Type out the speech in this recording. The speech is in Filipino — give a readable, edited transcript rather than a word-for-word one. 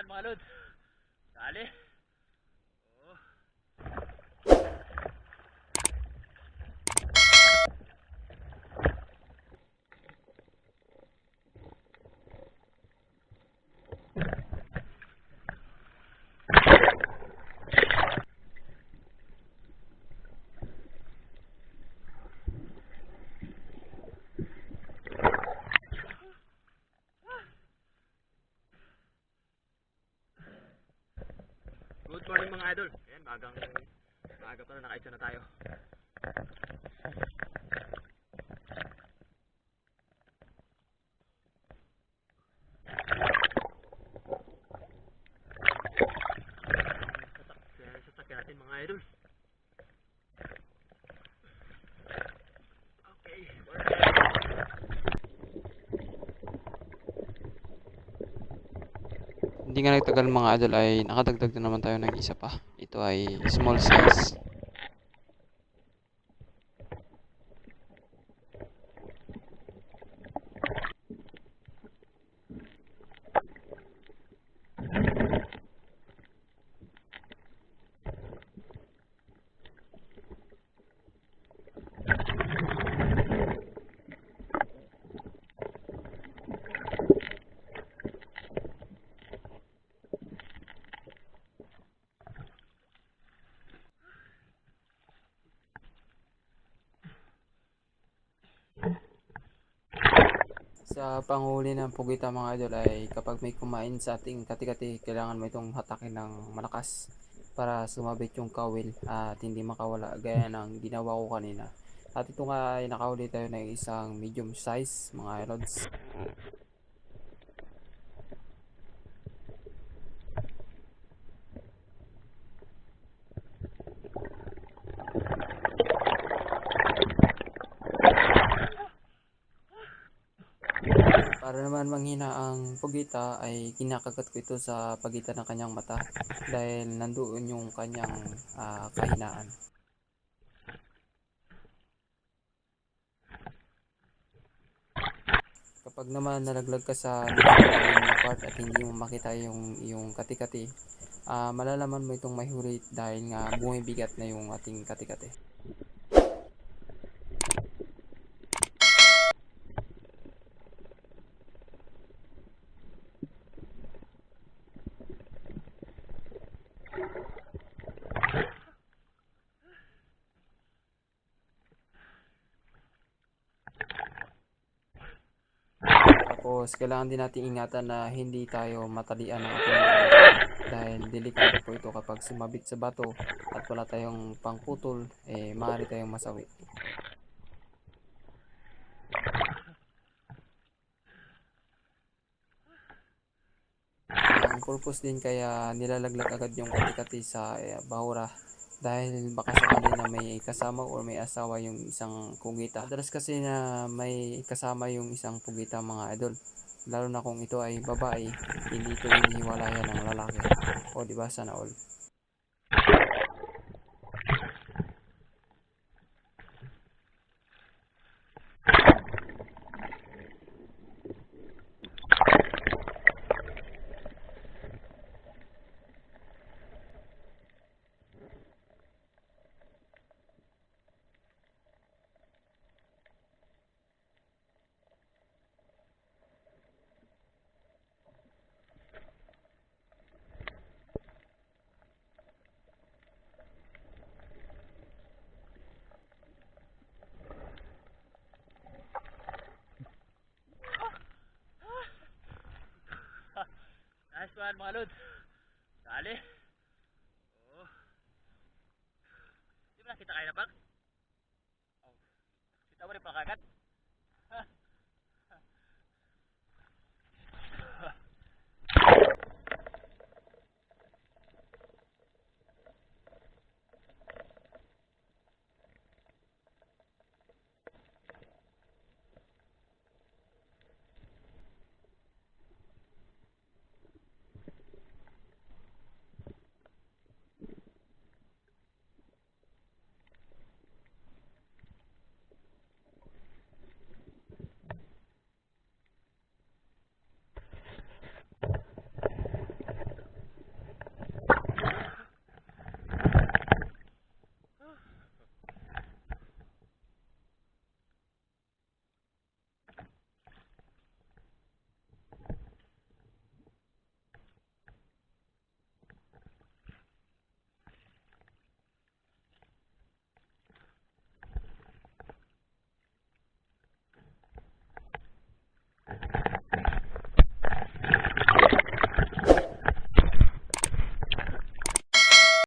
one mga lods. Dali. Oh. Good morning mga idol. Ayan, maaga pa na nakaisa na tayo. Sasakyan natin mga idol. Okay. Hindi nga nagtagal mga idol ay nakadagdag na naman tayo ng isa pa. Ito ay small size. Sa panghuli ng pugita mga idol ay kapag may kumain sa ating kati-kati, kailangan mo itong hatakin ng malakas para sumabit yung kawil at hindi makawala gaya ng ginawa ko kanina. At ito nga ay nakahuli tayo ng isang medium size mga ilods. Para naman manghina ang pugita ay kinakagat ko ito sa pagitan ng kanyang mata dahil nandoon yung kanyang kahinaan. Kapag naman nalaglag ka sa malalim na part at hindi mo makita yung kati-kati, malalaman mo itong may huli dahil nga bumibigat na yung ating kati-kati. Tapos kailangan din natin ingatan na hindi tayo matalian ng ating mga dahil delikado po ito kapag sumabit sa bato at wala tayong pangputol, maaari tayong masawi. Ang purpose din kaya nilalaglag agad yung kati-kati sa bahura dahil baka sakali na may kasama or may asawa yung isang pugita. Madalas kasi na may kasama yung isang pugita mga idol. Lalo na kung ito ay babae, hindi ito hinihiwalayan ng lalaki. O diba, sana all. Nice one mga lods. Dali. Oh. Di ba nakita kayo na pag? Oh. Kita mo rin pa kagat?